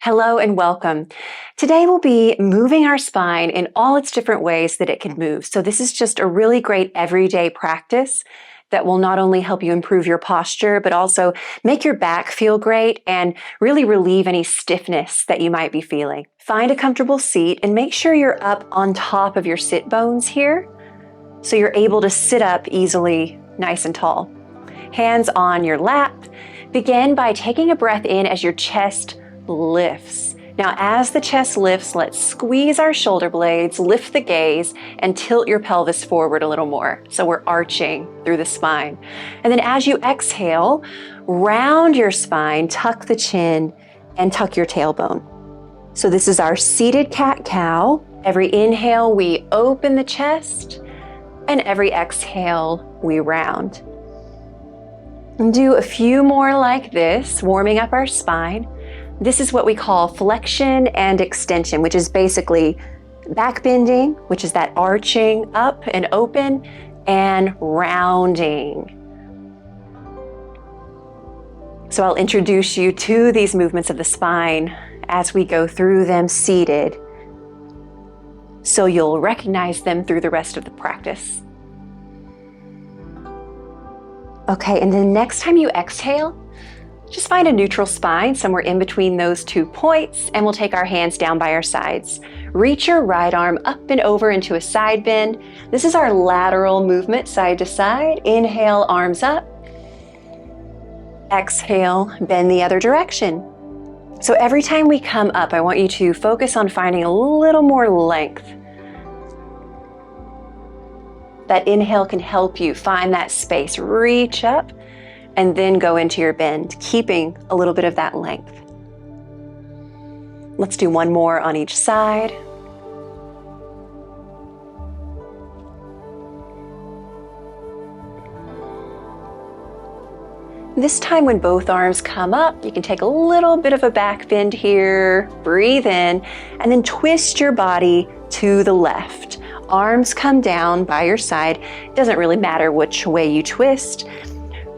Hello and welcome. Today we'll be moving our spine in all its different ways that it can move. So this is just a really great everyday practice that will not only help you improve your posture, but also make your back feel great and really relieve any stiffness that you might be feeling. Find a comfortable seat and make sure you're up on top of your sit bones here, so you're able to sit up easily, nice and tall. Hands on your lap. Begin by taking a breath in as your chest lifts. Now, as the chest lifts, let's squeeze our shoulder blades, lift the gaze, and tilt your pelvis forward a little more. So we're arching through the spine. And then as you exhale, round your spine, tuck the chin, and tuck your tailbone. So this is our seated cat-cow. Every inhale, we open the chest, and every exhale, we round. And do a few more like this, warming up our spine. This is what we call flexion and extension, which is basically back bending, which is that arching up and open, and rounding. So I'll introduce you to these movements of the spine as we go through them seated, so you'll recognize them through the rest of the practice. Okay, and then next time you exhale, just find a neutral spine somewhere in between those 2 points, and we'll take our hands down by our sides. Reach your right arm up and over into a side bend. This is our lateral movement, side to side. Inhale, arms up. Exhale, bend the other direction. So every time we come up, I want you to focus on finding a little more length. That inhale can help you find that space. Reach up and then go into your bend, keeping a little bit of that length. Let's do one more on each side. This time when both arms come up, you can take a little bit of a back bend here, breathe in, and then twist your body to the left. Arms come down by your side. It doesn't really matter which way you twist.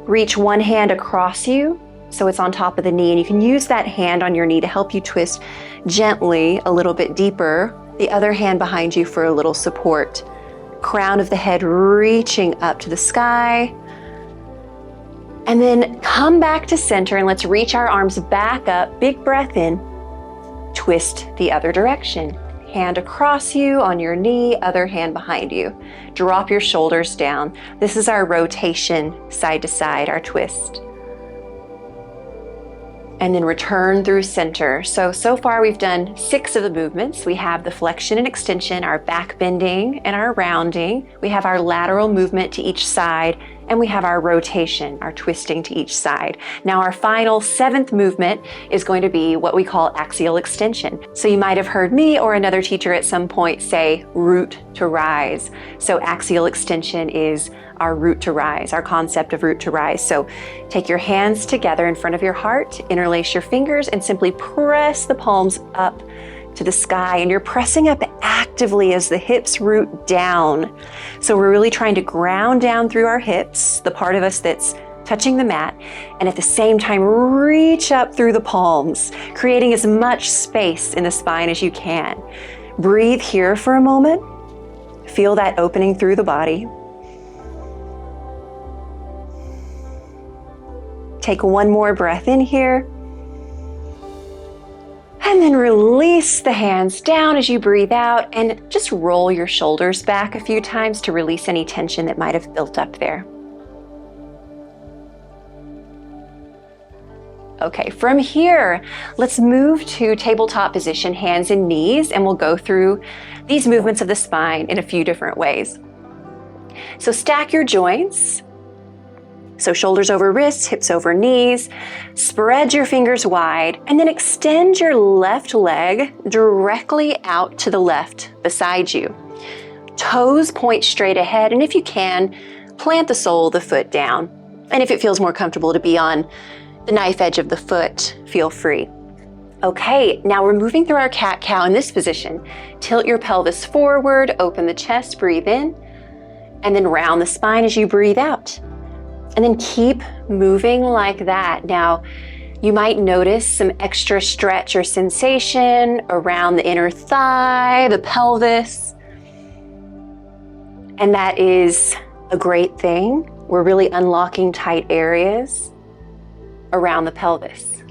Reach one hand across you, so it's on top of the knee, and you can use that hand on your knee to help you twist gently a little bit deeper. The other hand behind you for a little support. Crown of the head reaching up to the sky. And then come back to center, and let's reach our arms back up. Big breath in. Twist the other direction. Hand across you on your knee, other hand behind you. Drop your shoulders down. This is our rotation, side to side, our twist. And then return through center. So far we've done 6 of the movements. We have the flexion and extension, our back bending and our rounding. We have our lateral movement to each side, and we have our rotation, our twisting to each side. Now our final 7th movement is going to be what we call axial extension. So you might have heard me or another teacher at some point say root to rise. So axial extension is our root to rise, our concept of root to rise. So take your hands together in front of your heart, interlace your fingers, and simply press the palms up to the sky. And you're pressing up actively as the hips root down. So we're really trying to ground down through our hips, the part of us that's touching the mat, and at the same time reach up through the palms, creating as much space in the spine as you can. Breathe here for a moment. Feel that opening through the body. Take one more breath in here. And then release the hands down as you breathe out, and just roll your shoulders back a few times to release any tension that might have built up there. Okay, from here, let's move to tabletop position, hands and knees, and we'll go through these movements of the spine in a few different ways. So stack your joints. So shoulders over wrists, hips over knees. Spread your fingers wide, and then extend your left leg directly out to the left beside you. Toes point straight ahead, and if you can, plant the sole of the foot down. And if it feels more comfortable to be on the knife edge of the foot, feel free. Okay, now we're moving through our cat-cow in this position. Tilt your pelvis forward, open the chest, breathe in, and then round the spine as you breathe out. And then keep moving like that. Now, You might notice some extra stretch or sensation around the inner thigh, the pelvis. And that is a great thing. We're really unlocking tight areas around the pelvis.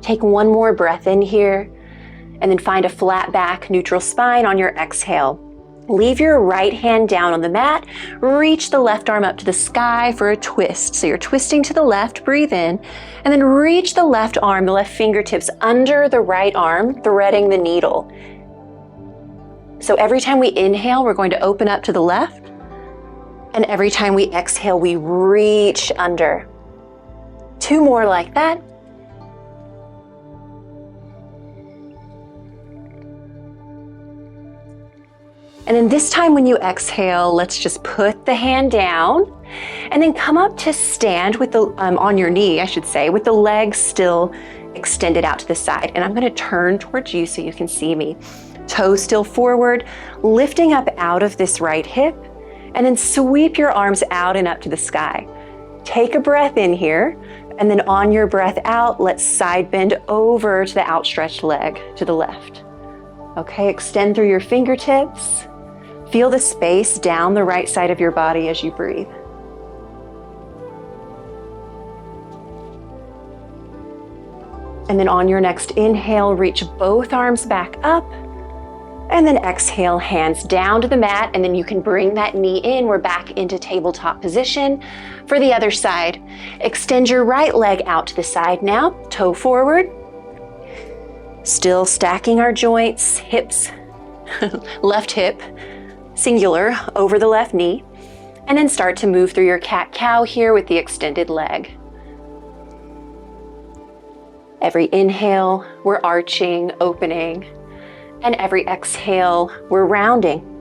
Take one more breath in here, and then find a flat back, neutral spine on your exhale. Leave your right hand down on the mat, reach the left arm up to the sky for a twist. So you're twisting to the left, breathe in, and then reach the left arm, the left fingertips under the right arm, threading the needle. So every time we inhale, we're going to open up to the left, and every time we exhale, we reach under. 2 more like that. And then this time when you exhale, let's just put the hand down and then come up to stand with the on your knee, I should say, with the legs still extended out to the side. And I'm going to turn towards you so you can see me. Toes still forward, lifting up out of this right hip, and then sweep your arms out and up to the sky. Take a breath in here, and then on your breath out, let's side bend over to the outstretched leg to the left. Okay, extend through your fingertips. Feel the space down the right side of your body as you breathe. And then on your next inhale, reach both arms back up. And then exhale, hands down to the mat. And then you can bring that knee in. We're back into tabletop position for the other side. Extend your right leg out to the side now, toe forward. Still stacking our joints, hips, left hip, singular over the left knee, and then start to move through your cat-cow here with the extended leg. Every inhale, we're arching, opening, and every exhale, we're rounding.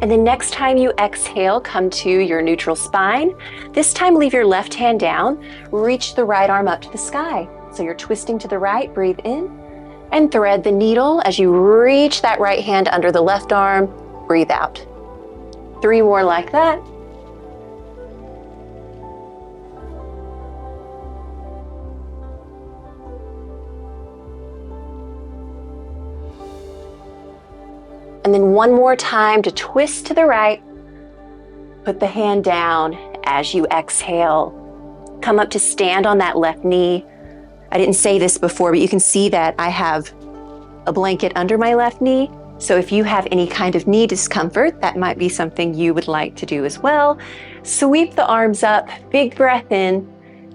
And then next time you exhale, come to your neutral spine. This time, leave your left hand down, reach the right arm up to the sky. So you're twisting to the right, breathe in, and thread the needle as you reach that right hand under the left arm, breathe out. 3 more like that. And then one more time to twist to the right. Put the hand down as you exhale. Come up to stand on that left knee. I didn't say this before, but you can see that I have a blanket under my left knee. So if you have any kind of knee discomfort, that might be something you would like to do as well. Sweep the arms up, big breath in,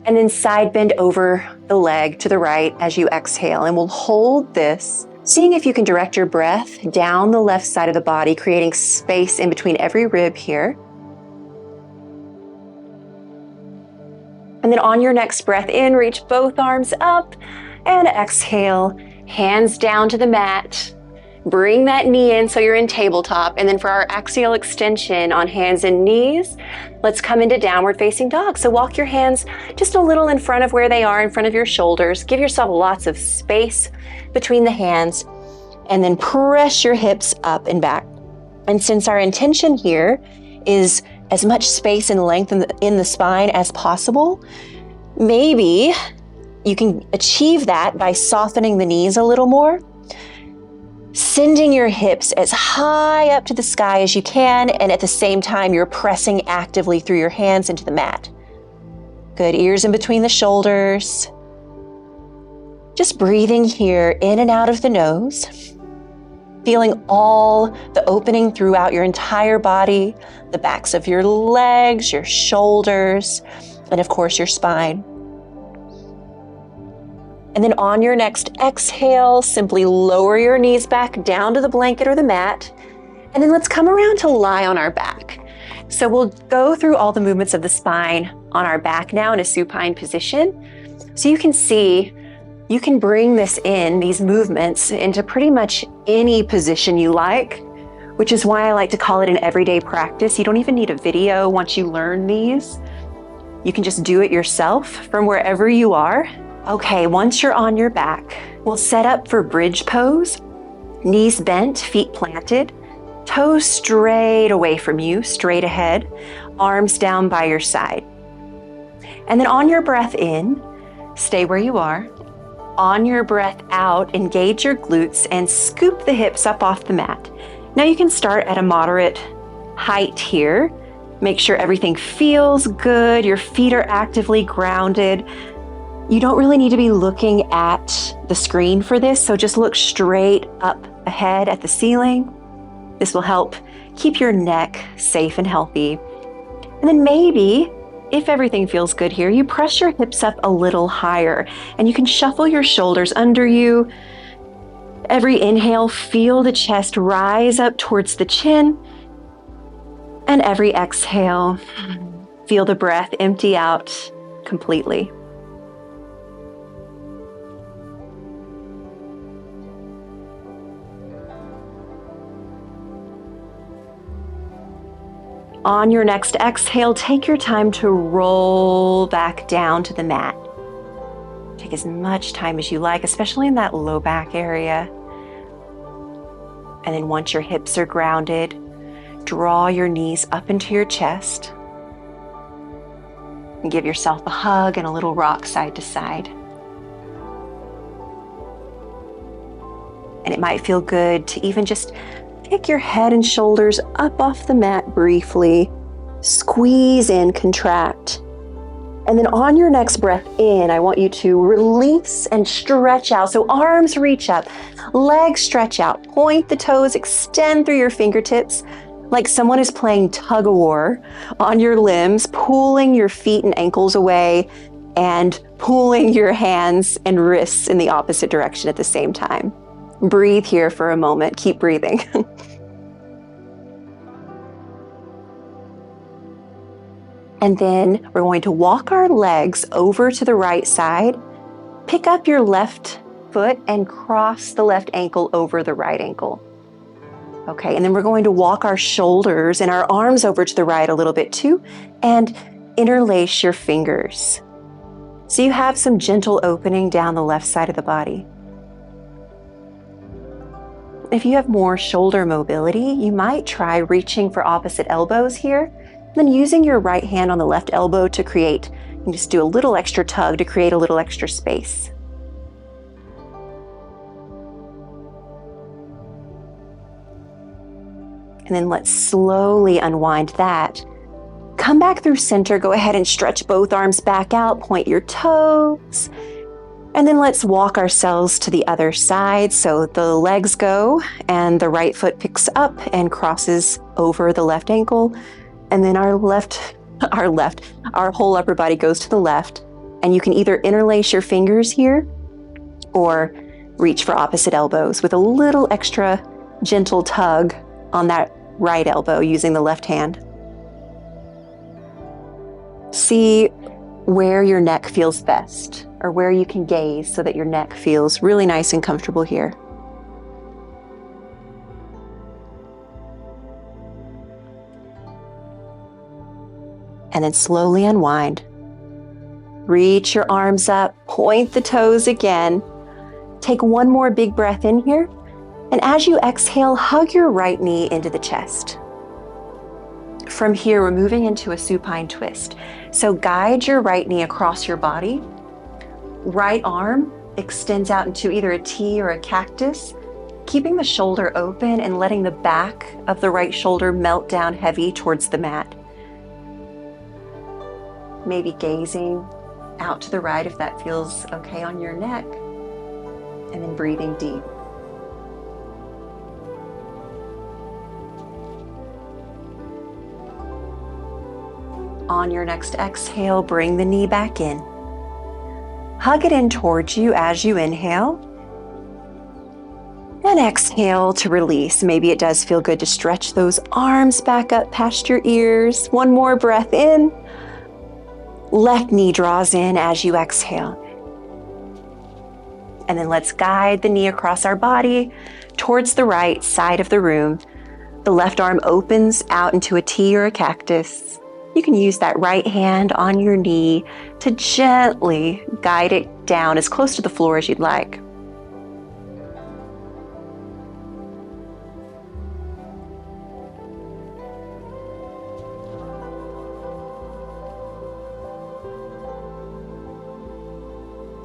and then side bend over the leg to the right as you exhale. And we'll hold this, seeing if you can direct your breath down the left side of the body, creating space in between every rib here. And then on your next breath in, reach both arms up and exhale, hands down to the mat. Bring that knee in so you're in tabletop. And then for our axial extension on hands and knees, let's come into downward facing dog. So walk your hands just a little in front of where they are, in front of your shoulders. Give yourself lots of space between the hands, and then press your hips up and back. And since our intention here is as much space and length in the spine as possible, maybe you can achieve that by softening the knees a little more, sending your hips as high up to the sky as you can, and at the same time, you're pressing actively through your hands into the mat. Good, ears in between the shoulders. Just breathing here in and out of the nose, feeling all the opening throughout your entire body, the backs of your legs, your shoulders, and of course your spine. And then on your next exhale, simply lower your knees back down to the blanket or the mat. And then let's come around to lie on our back. So we'll go through all the movements of the spine on our back now in a supine position. So you can see, you can bring this in, these movements, into pretty much any position you like. which is why I like to call it an everyday practice. You don't even need a video once you learn these. You can just do it yourself from wherever you are. Okay, once you're on your back, we'll set up for bridge pose. Knees bent, feet planted, toes straight away from you, straight ahead, arms down by your side. And then on your breath in, stay where you are. On your breath out, engage your glutes and scoop the hips up off the mat. Now you can start at a moderate height here. Make sure everything feels good. Your feet are actively grounded. You don't really need to be looking at the screen for this, so just look straight up ahead at the ceiling. This will help keep your neck safe and healthy. And then maybe, if everything feels good here, you press your hips up a little higher and you can shuffle your shoulders under you. Every inhale, feel the chest rise up towards the chin. And every exhale, feel the breath empty out completely. On your next exhale, take your time to roll back down to the mat. Take as much time as you like, especially in that low back area. And then once your hips are grounded, draw your knees up into your chest and give yourself a hug and a little rock side to side. And it might feel good to even just pick your head and shoulders up off the mat briefly. Squeeze in, contract. And then on your next breath in, I want you to release and stretch out. So arms reach up, legs stretch out, point the toes, extend through your fingertips like someone is playing tug of war on your limbs, pulling your feet and ankles away and pulling your hands and wrists in the opposite direction at the same time. Breathe here for a moment. Keep breathing. And then we're going to walk our legs over to the right side. Pick up your left foot and cross the left ankle over the right ankle. Okay, and then we're going to walk our shoulders and our arms over to the right a little bit too, and interlace your fingers. So you have some gentle opening down the left side of the body. If you have more shoulder mobility, you might try reaching for opposite elbows here, then using your right hand on the left elbow to create, you can just do a little extra tug to create a little extra space. And then let's slowly unwind that. Come back through center, go ahead and stretch both arms back out, point your toes. And then let's walk ourselves to the other side. So the legs go and the right foot picks up and crosses over the left ankle. And then our whole upper body goes to the left. And you can either interlace your fingers here or reach for opposite elbows with a little extra gentle tug on that right elbow using the left hand. See where your neck feels best, or where you can gaze so that your neck feels really nice and comfortable here. And then slowly unwind. Reach your arms up, point the toes again. Take one more big breath in here. And as you exhale, hug your right knee into the chest. From here, we're moving into a supine twist. So guide your right knee across your body. Right arm extends out into either a T or a cactus, keeping the shoulder open and letting the back of the right shoulder melt down heavy towards the mat. Maybe gazing out to the right if that feels okay on your neck, and then breathing deep. On your next exhale, bring the knee back in. Hug it in towards you as you inhale. And exhale to release. Maybe it does feel good to stretch those arms back up past your ears. One more breath in. Left knee draws in as you exhale. And then let's guide the knee across our body towards the right side of the room. The left arm opens out into a T or a cactus. You can use that right hand on your knee to gently guide it down as close to the floor as you'd like.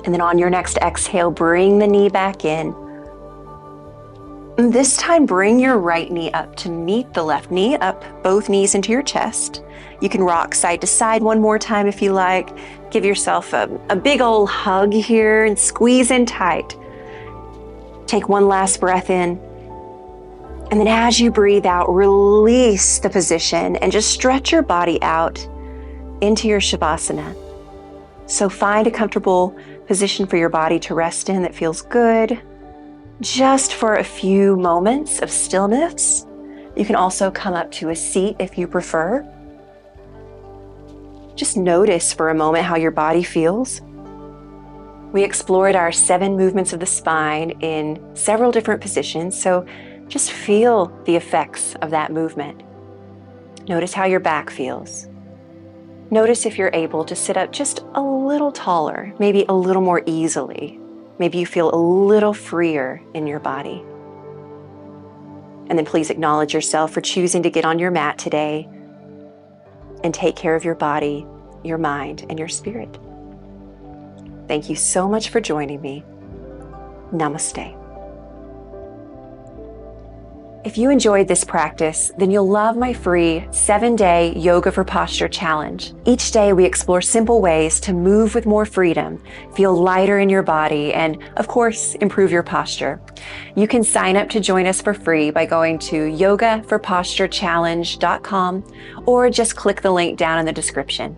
And then on your next exhale, bring the knee back in. And this time, bring your right knee up to meet the left knee, up both knees into your chest. You can rock side to side one more time if you like. Give yourself a big old hug here and squeeze in tight. Take one last breath in. And then as you breathe out, release the position and just stretch your body out into your Shavasana. So find a comfortable position for your body to rest in that feels good. Just for a few moments of stillness. You can also come up to a seat if you prefer. Just notice for a moment how your body feels. We explored our 7 movements of the spine in several different positions, so just feel the effects of that movement. Notice how your back feels. Notice if you're able to sit up just a little taller, maybe a little more easily. Maybe you feel a little freer in your body. And then please acknowledge yourself for choosing to get on your mat today and take care of your body, your mind, and your spirit. Thank you so much for joining me. Namaste. If you enjoyed this practice, then you'll love my free 7-day Yoga for Posture challenge. Each day we explore simple ways to move with more freedom, feel lighter in your body, and of course, improve your posture. You can sign up to join us for free by going to yogaforposturechallenge.com or just click the link down in the description.